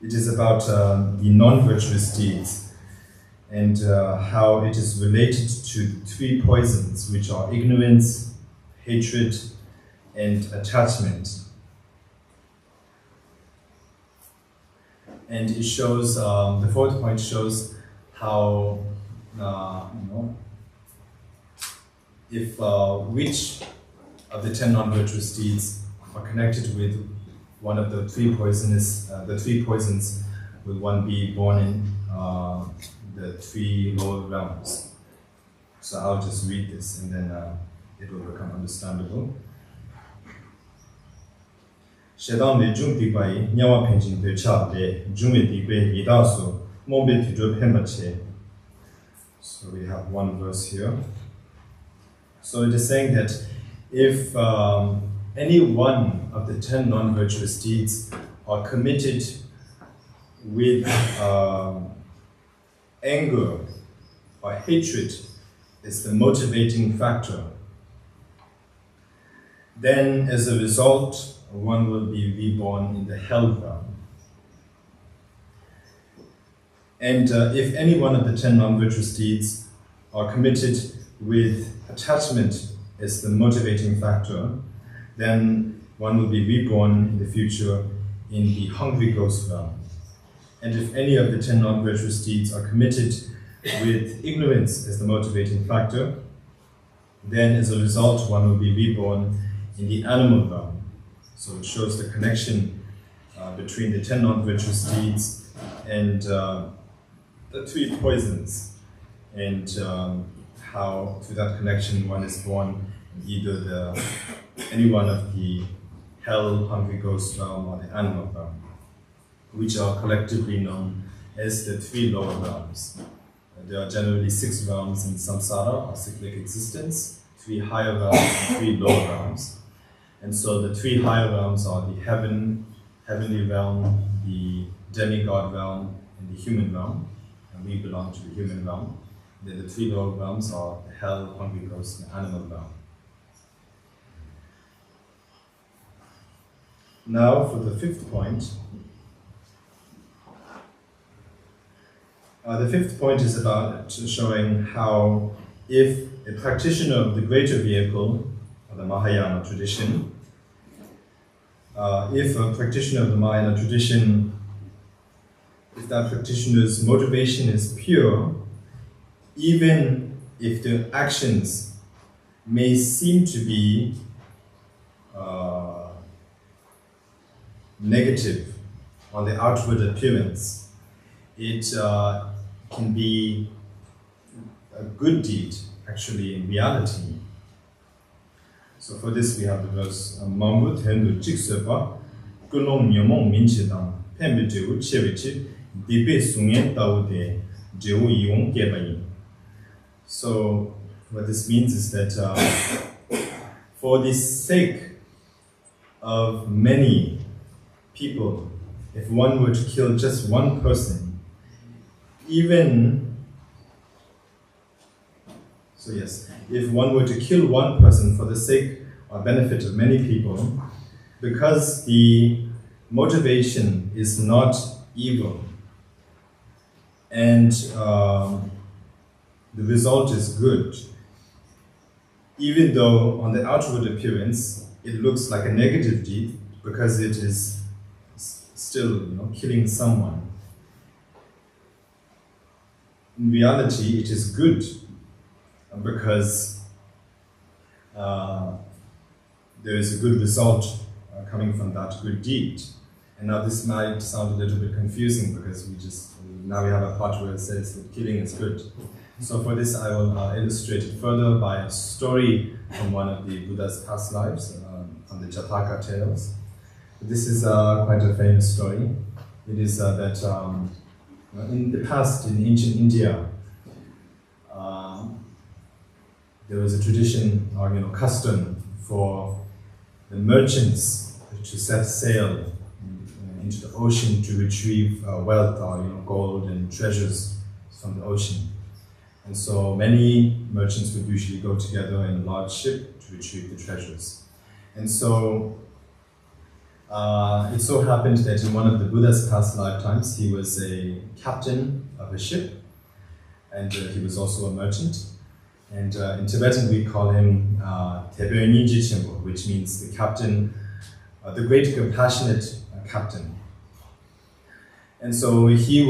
It is about the non-virtuous deeds and how it is related to three poisons, which are ignorance, hatred, and attachment. And it shows, the fourth point shows how, if which of the 10 non-virtuous deeds are connected with one of the three poisons, will one be born in the three lower realms. So I'll just read this and then it will become understandable. So we have one verse here. So it is saying that if any one of the 10 non-virtuous deeds are committed with anger or hatred is the motivating factor, then as a result, one will be reborn in the hell realm. And if any one of the 10 non-virtuous deeds are committed with attachment as the motivating factor, then one will be reborn in the future in the hungry ghost realm. And if any of the 10 non-virtuous deeds are committed with ignorance as the motivating factor, then as a result one will be reborn in the animal realm. So it shows the connection between the 10 non-virtuous deeds and the three poisons, and how through that connection one is born in either any one of the hell, hungry ghost realm or the animal realm, which are collectively known as the three lower realms. There are generally 6 realms in samsara, or cyclic existence, 3 higher realms and 3 lower realms. And so the 3 higher realms are the heavenly realm, the demigod realm, and the human realm. And we belong to the human realm. Then the 3 lower realms are the hell, hungry ghost, and animal realm. Now for the 5th point. The 5th point is about showing how if a practitioner of the greater vehicle, or the Mahayana tradition, if a practitioner of the Mahayana tradition, if that practitioner's motivation is pure, even if the actions may seem to be negative on the outward appearance, it can be a good deed, actually, in reality. So for this we have the verse, Mambu Tendu Jiksepa, Kulong Nyomong Minchidang, Pembe Jewu Chevichi, Dibe Sungen Taude, Jewu Yong Gebayi. So what this means is that for the sake of many people, if one were to kill just one person, if one were to kill one person for the sake or benefit of many people, because the motivation is not evil and the result is good, even though on the outward appearance it looks like a negative deed because it is still killing someone, in reality it is good because there is a good result coming from that good deed. And now this might sound a little bit confusing because now we have a part where it says that killing is good. So for this I will illustrate it further by a story from one of the Buddha's past lives, from the Jataka tales. This is quite a famous story. It is that in the past, in ancient India, there was a tradition or custom for the merchants to set sail into the ocean to retrieve wealth or gold and treasures from the ocean. And so many merchants would usually go together in a large ship to retrieve the treasures. And so It so happened that in one of the Buddha's past lifetimes, he was a captain of a ship, and he was also a merchant. And in Tibetan, we call him which means the captain, the great compassionate captain. And so he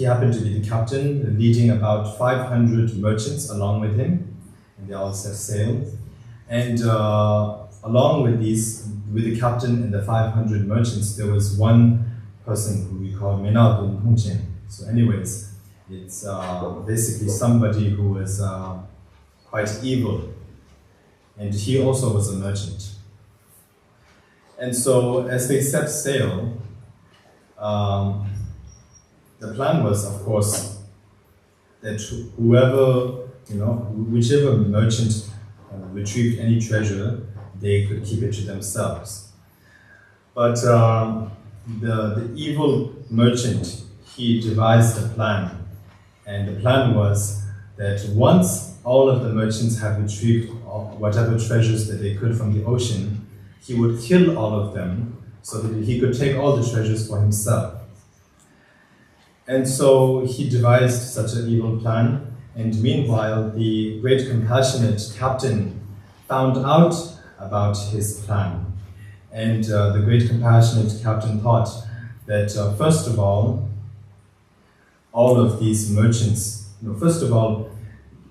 happened to be the captain, leading about 500 merchants along with him, and they all set sail. And along with the captain and the 500 merchants, there was one person who we call Menadun Hongchen. So anyways, it's basically somebody who was quite evil, and he also was a merchant. And so as they set sail, the plan was, of course, that whichever merchant retrieved any treasure, they could keep it to themselves. But the evil merchant, he devised a plan. And the plan was that once all of the merchants had retrieved whatever treasures that they could from the ocean, he would kill all of them so that he could take all the treasures for himself. And so he devised such an evil plan, and meanwhile the great compassionate captain found out about his plan. And the great compassionate captain thought that first of all of these merchants, first of all,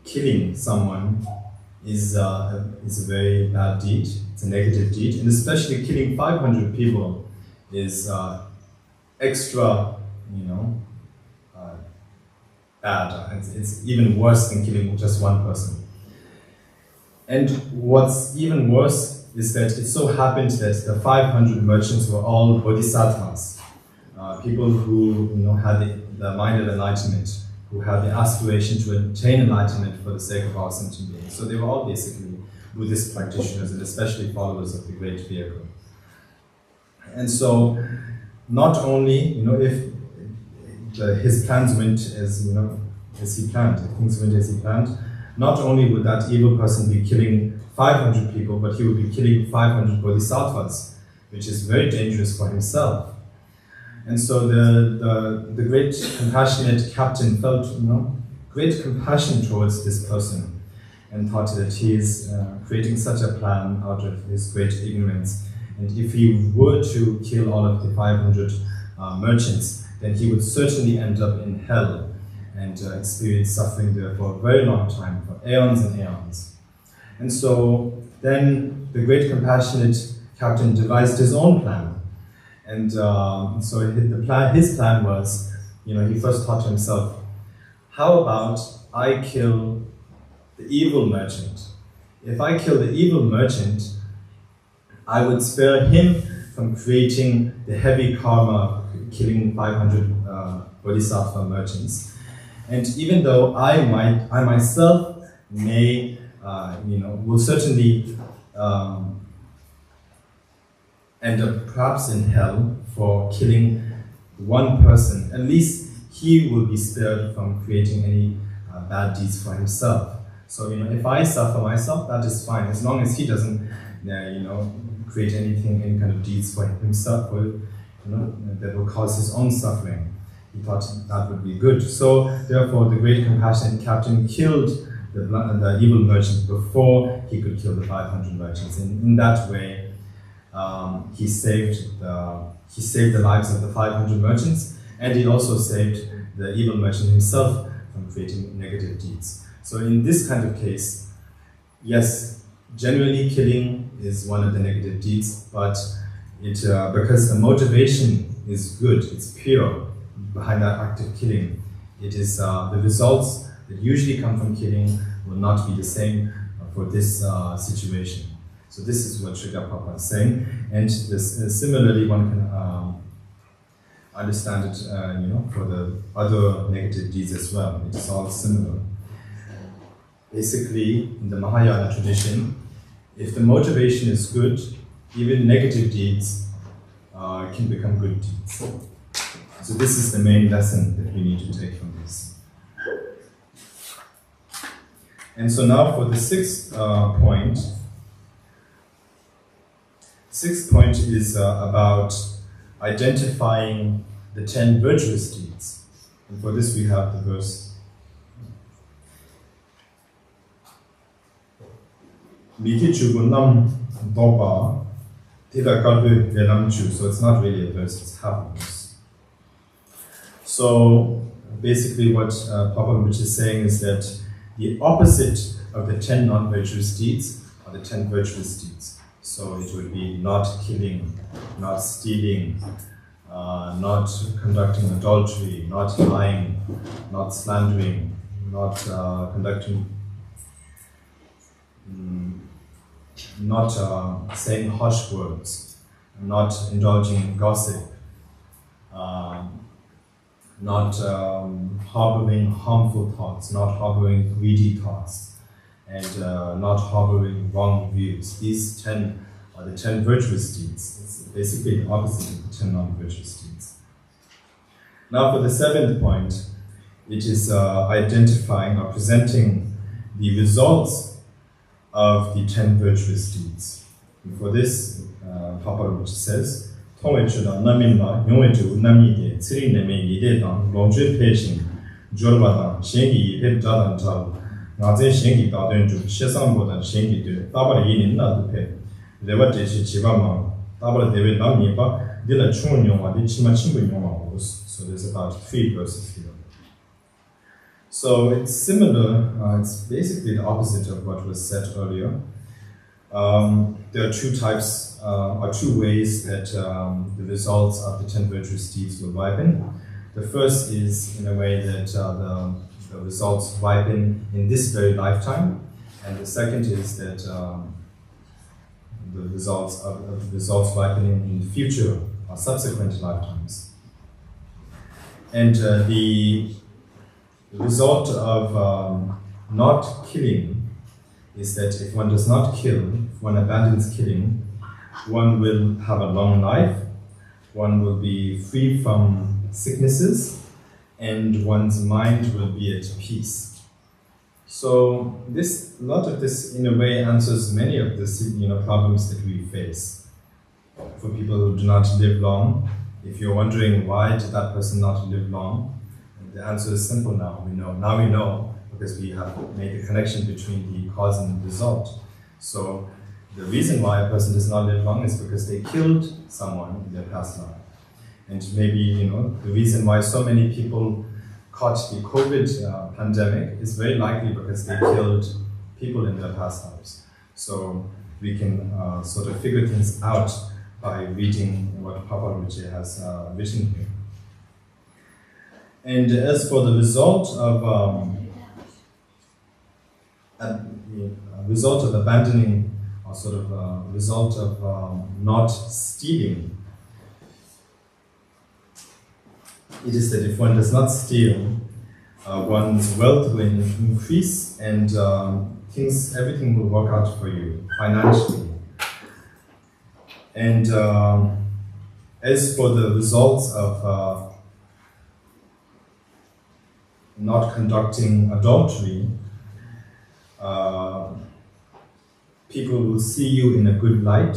killing someone is a very bad deed. It's a negative deed, and especially killing 500 people is extra, bad. It's even worse than killing just one person. And what's even worse is that it so happened that the 500 merchants were all bodhisattvas, people who had the mind of enlightenment, who had the aspiration to attain enlightenment for the sake of our sentient beings. So they were all basically Buddhist practitioners, and especially followers of the Great Vehicle. And so, not only if his plans went as he planned, if things went as he planned, not only would that evil person be killing 500 people, but he would be killing 500 bodhisattvas, which is very dangerous for himself. And so the great compassionate captain felt great compassion towards this person, and thought that he is creating such a plan out of his great ignorance. And if he were to kill all of the 500 merchants, then he would certainly end up in hell and experience suffering there for a very long time, for aeons and aeons. And so then the great compassionate captain devised his own plan. And so his plan was, he first thought to himself, how about I kill the evil merchant? If I kill the evil merchant, I would spare him from creating the heavy karma of killing 500 bodhisattva merchants. And even though I myself may, will certainly end up perhaps in hell for killing one person, at least he will be spared from creating any bad deeds for himself. So, if I suffer myself, that is fine, as long as he doesn't, create any kind of deeds for himself, that will cause his own suffering. He thought that would be good. So, therefore, the great compassionate captain killed the evil merchant before he could kill the 500 merchants. And in that way, he saved the lives of the 500 merchants, and he also saved the evil merchant himself from creating negative deeds. So in this kind of case, yes, generally killing is one of the negative deeds, but because the motivation is good, it's pure behind that act of killing, it is the results that usually come from killing will not be the same for this situation. So this is what Chogyal Phagpa is saying, and similarly one can understand it, for the other negative deeds as well. It is all similar. Basically, in the Mahayana tradition, if the motivation is good, even negative deeds can become good deeds. So this is the main lesson that we need to take from this. And so now for the sixth point. Sixth point is about identifying the 10 virtuous deeds. And for this we have the verse. So it's not really a verse, it's half a verse. So basically what Papa Rinpoche is saying is that the opposite of the 10 non-virtuous deeds are the 10 virtuous deeds. So it would be not killing, not stealing, not conducting adultery, not lying, not slandering, not saying harsh words, not indulging in gossip, not harboring harmful thoughts, not harboring greedy thoughts, and not harboring wrong views. These 10 are the 10 virtuous deeds. It's basically the opposite of the 10 non-virtuous deeds. Now for the seventh point, it is identifying or presenting the results of the 10 virtuous deeds. And for this, Papa Rinpoche says, so there's about 3 verses here. So it's similar, it's basically the opposite of what was said earlier. There are 2 types, or 2 ways that the results of the 10 virtuous deeds will ripen. The first is in a way that the results ripen in this very lifetime, and the second is that the results ripening in the future or subsequent lifetimes. And the result of not killing is that if one does not kill, if one abandons killing, one will have a long life, one will be free from sicknesses, and one's mind will be at peace. So a lot of this in a way answers many of the problems that we face. For people who do not live long, if you're wondering why did that person not live long, the answer is simple now. We know because we have made the connection between the cause and the result. So the reason why a person does not live long is because they killed someone in their past life. And maybe, the reason why so many people caught the COVID pandemic is very likely because they killed people in their past lives. So we can sort of figure things out by reading what Papa Rinpoche has written here. And as for the result of abandoning, or sort of result of not stealing, it is that if one does not steal, one's wealth will increase and everything will work out for you financially. And as for the results of not conducting adultery, people will see you in a good light,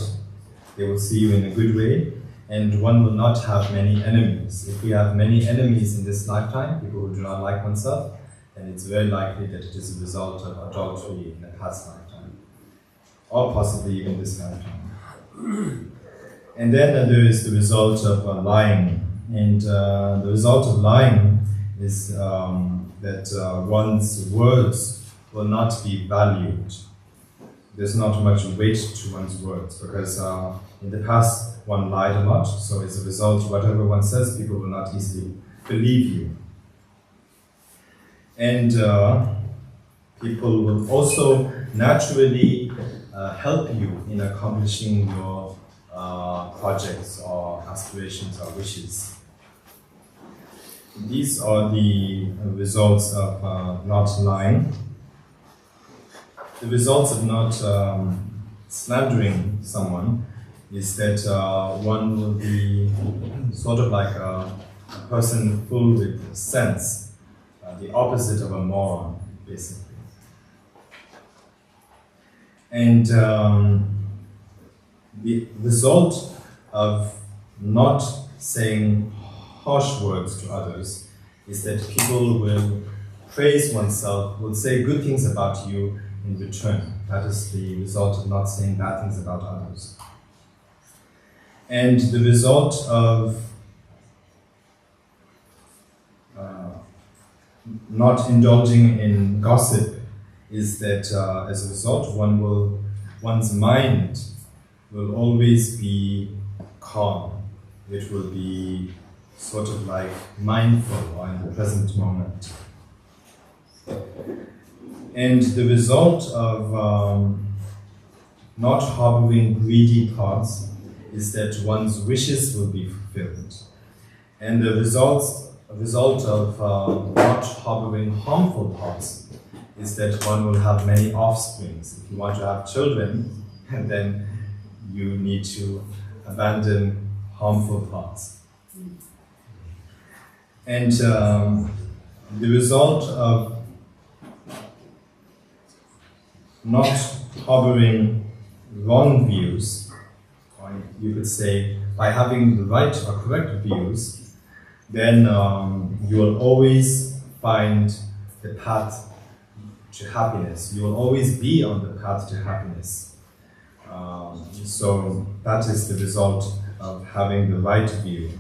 they will see you in a good way, and one will not have many enemies. If we have many enemies in this lifetime, people who do not like oneself, then it's very likely that it is a result of adultery in a past lifetime, or possibly even this lifetime. And then there is the result of lying. And the result of lying is that one's words will not be valued. There's not much weight to one's words because in the past one lied a lot, so as a result, whatever one says, people will not easily believe you. And people will also naturally help you in accomplishing your projects or aspirations or wishes. These are the results of not lying. The results of not slandering someone is that one will be sort of like a person full with sense, the opposite of a moron, basically. And the result of not saying harsh words to others is that people will praise oneself, will say good things about you in return. That is the result of not saying bad things about others. And the result of not indulging in gossip is that as a result, one's mind will always be calm. It will be sort of like mindful or in the present moment. And the result of not harboring greedy thoughts is that one's wishes will be fulfilled. And the result of not harboring harmful thoughts is that one will have many offsprings. If you want to have children, then you need to abandon harmful thoughts. And the result of not harboring wrong views, or you could say by having the right or correct views, then you will always find the path to happiness. You will always be on the path to happiness. So that is the result of having the right view.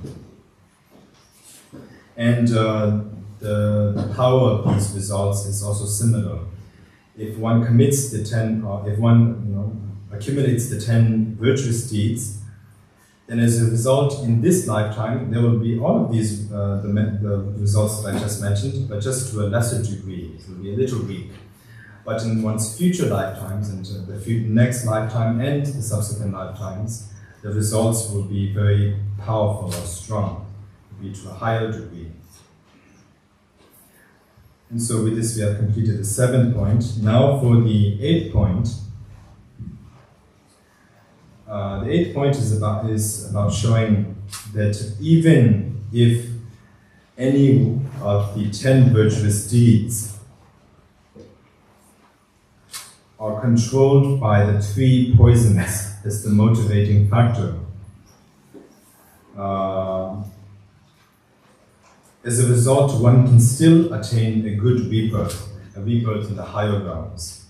And the power of these results is also similar. If one commits the 10, or if one accumulates the 10 virtuous deeds, then as a result in this lifetime there will be all of these the results that I just mentioned, but just to a lesser degree. It will be a little weak. But in one's future lifetimes and the next lifetime and the subsequent lifetimes, the results will be very powerful or strong, will be to a higher degree. And so with this we have completed the 7th point. Now for the 8th point. The 8th point is about showing that even if any of the 10 virtuous deeds are controlled by the 3 poisons as the motivating factor, as a result, one can still attain a good rebirth, a rebirth in the higher realms.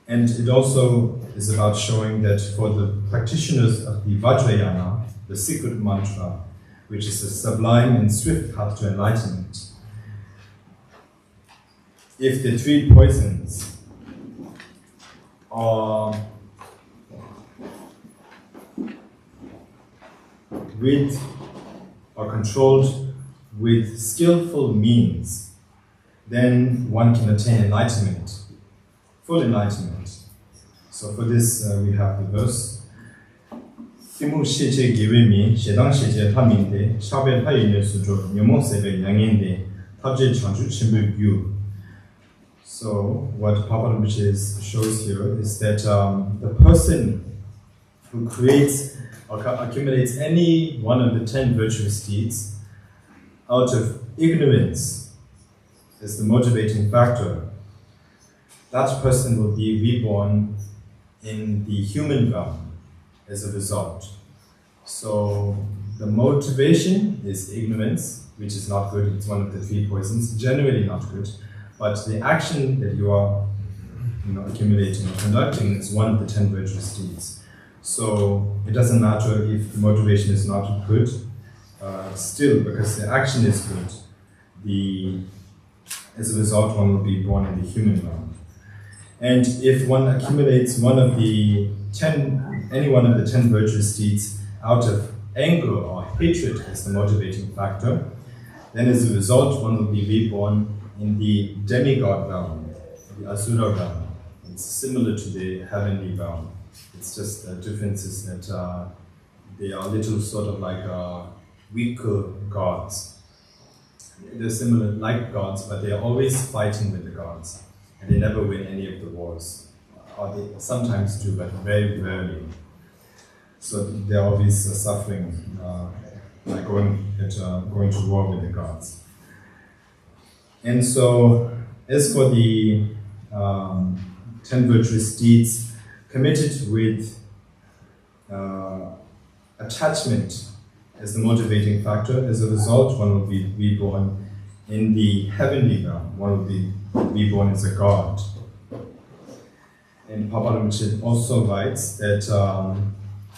And it also is about showing that for the practitioners of the Vajrayana, the secret mantra, which is a sublime and swift path to enlightenment, if the 3 poisons are controlled with skillful means, then one can attain enlightenment, full enlightenment. So for this we have the verse. So what Papa Rinpoche shows here is that the person who creates or accumulates any one of the 10 virtuous deeds out of ignorance as the motivating factor, that person will be reborn in the human realm as a result. So the motivation is ignorance, which is not good. It's one of the 3 poisons, generally not good. But the action that you are accumulating or conducting is one of the 10 virtuous deeds. So it doesn't matter if the motivation is not good, still, because the action is good, as a result one will be born in the human realm. And if one accumulates any one of the 10 virtuous deeds out of anger or hatred as the motivating factor, then as a result one will be reborn in the demigod realm, the Asura realm. It's similar to the heavenly realm. It's just the difference is that they are little sort of like weaker gods. They're similar like gods, but they are always fighting with the gods. And they never win any of the wars. Or they sometimes do, but very rarely. So they're always suffering by going to war with the gods. And so, as for the 10 virtuous deeds committed with attachment as the motivating factor, as a result, one will be reborn in the heavenly realm. One will be reborn as a god. And Papa Rinpoche also writes that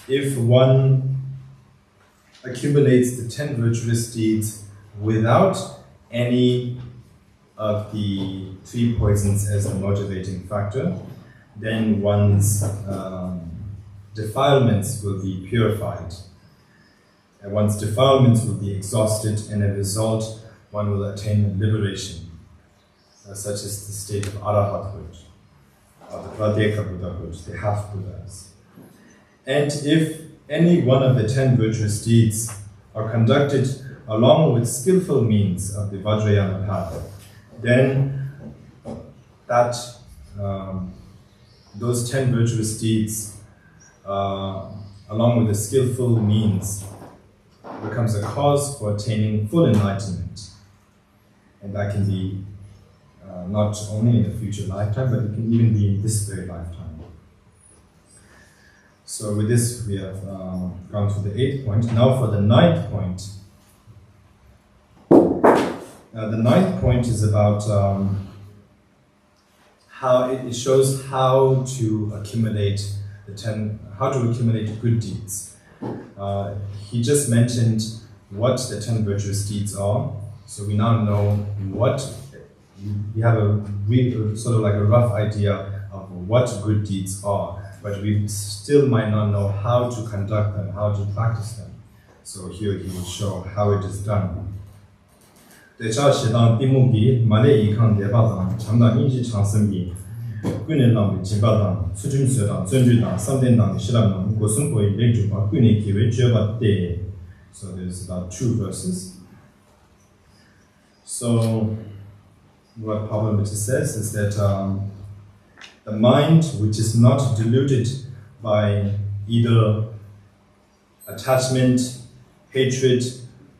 if one accumulates the 10 virtuous deeds without any of the 3 poisons as the motivating factor, then one's defilements will be purified. And one's defilements will be exhausted, and as a result, one will attain liberation, such as the state of Arahathood, or the Pradeka Buddhahood, the half-Buddhas. And if any one of the 10 virtuous deeds are conducted along with skillful means of the Vajrayana path, then those 10 virtuous deeds, along with the skillful means, becomes a cause for attaining full enlightenment. And that can be not only in the future lifetime, but it can even be in this very lifetime. So with this, we have gone through the 8th point. Now for the 9th point. The 9th point is about how it shows how to accumulate good deeds. He just mentioned what the 10 virtuous deeds are, so we now know we have a sort of like a rough idea of what good deeds are, but we still might not know how to conduct them, how to practice them. So here he will show how it is done. So there's about 2 verses. So what Papa Rinpoche says is that the mind which is not deluded by either attachment, hatred,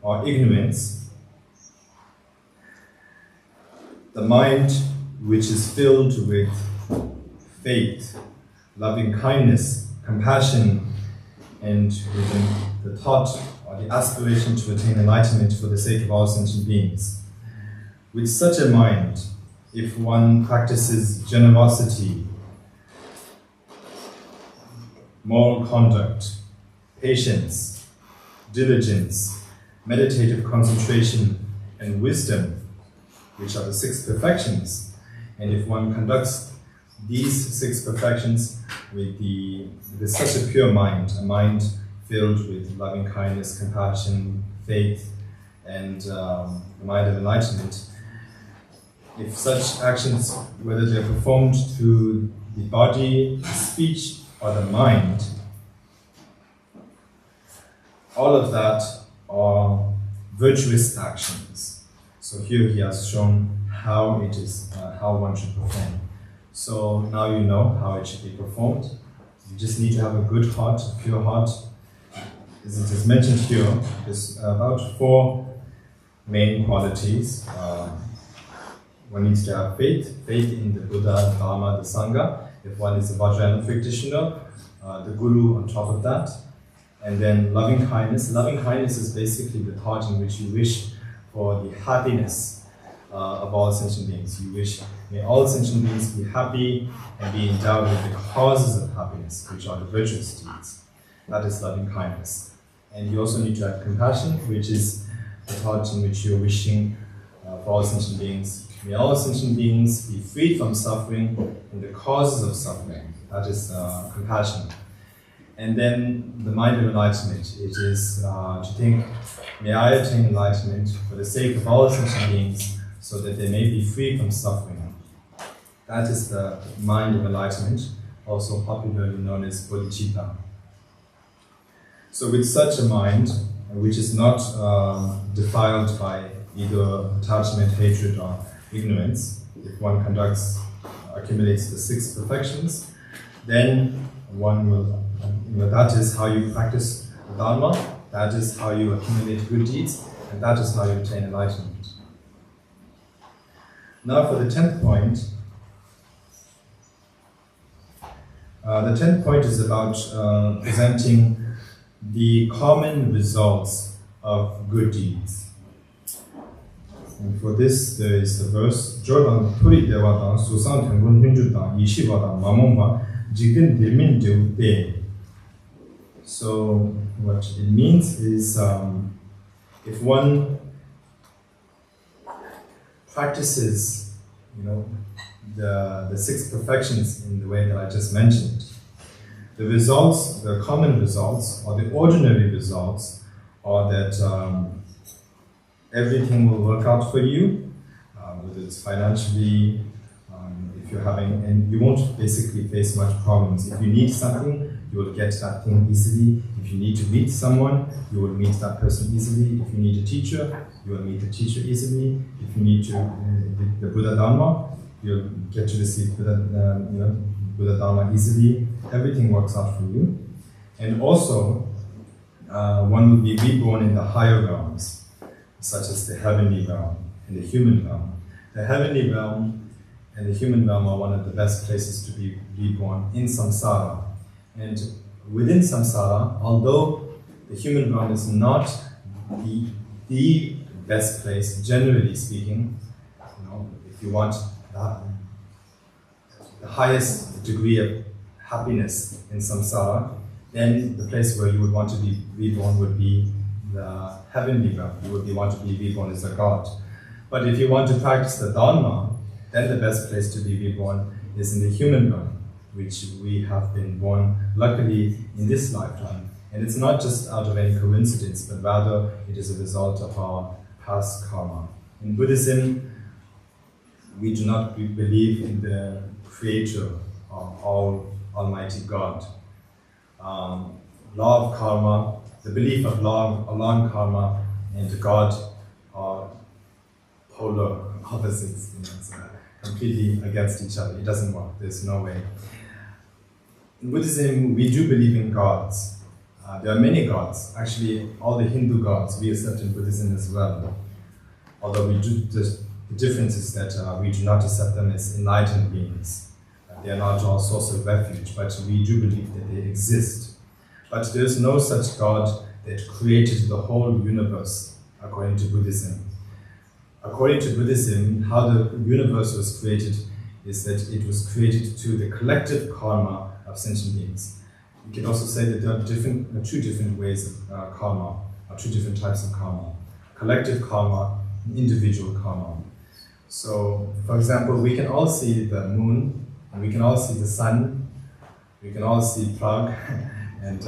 or ignorance, the mind which is filled with faith, loving kindness, compassion, and with the thought or the aspiration to attain enlightenment for the sake of all sentient beings. With such a mind, if one practices generosity, moral conduct, patience, diligence, meditative concentration, and wisdom, which are the 6 perfections, and if one conducts these 6 perfections with such a pure mind, a mind filled with loving kindness, compassion, faith, and the mind of enlightenment, if such actions, whether they are performed through the body, the speech, or the mind, all of that are virtuous actions. So here he has shown how it is, how one should perform. So now you know how it should be performed. You just need to have a good heart, a pure heart. As it is mentioned here, there's about 4 main qualities. One needs to have faith in the Buddha, Dharma, the Sangha. If one is a Vajrayana practitioner, the Guru on top of that. And then loving kindness. Loving kindness is basically the thought in which you wish for the happiness of all sentient beings. You wish, may all sentient beings be happy and be endowed with the causes of happiness, which are the virtuous deeds. That is loving kindness. And you also need to have compassion, which is the thought in which you're wishing for all sentient beings. May all sentient beings be freed from suffering and the causes of suffering. That is compassion. And then the mind of enlightenment. It is to think, may I attain enlightenment for the sake of all sentient beings, so that they may be free from suffering. That is the mind of enlightenment, also popularly known as bodhicitta. So with such a mind, which is not defiled by either attachment, hatred, or ignorance, if one accumulates the 6 perfections, then one will, that is how you practice the Dharma, that is how you accumulate good deeds, and that is how you attain enlightenment. Now for the 10th point, The 10th point is about presenting the common results of good deeds. And for this, there is the verse, Drogon Chogyal Phagpa. So what it means is, if one practices, the 6 perfections in the way that I just mentioned, the results, the common results, or the ordinary results, are that everything will work out for you, whether it's financially, if you're having, and you won't basically face much problems. If you need something, you will get that thing easily. If you need to meet someone, you will meet that person easily. If you need a teacher, you will meet the teacher easily. If you need to the Buddha Dharma, you'll get to receive Buddha Dharma easily. Everything works out for you. And also, one will be reborn in the higher realms, such as the heavenly realm and the human realm. The heavenly realm and the human realm are one of the best places to be reborn in samsara. And within samsara, although the human realm is not the best place, generally speaking, if you want the highest degree of happiness in samsara, then the place where you would want to be reborn would be the heavenly realm. You would want to be reborn as a god. But if you want to practice the Dharma, then the best place to be reborn is in the human realm, which we have been born, luckily, in this lifetime. And it's not just out of any coincidence, but rather it is a result of our past karma. In Buddhism, we do not believe in the creator of Almighty God. Law of karma, the belief of law of karma and God are polar opposites, completely against each other. It doesn't work, there's no way. In Buddhism, we do believe in gods. There are many gods. Actually, all the Hindu gods we accept in Buddhism as well. Although we do, the difference is that we do not accept them as enlightened beings. They are not our source of refuge, but we do believe that they exist. But there is no such God that created the whole universe, according to Buddhism. According to Buddhism, how the universe was created is that it was created to the collective karma of sentient beings. You can also say that there are two different ways of karma, or 2 different types of karma. Collective karma and individual karma. So, for example, we can all see the moon, and we can all see the sun, we can all see Prague, and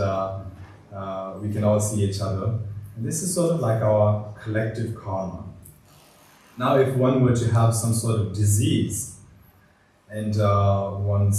we can all see each other. And this is sort of like our collective karma. Now, if one were to have some sort of disease, and one's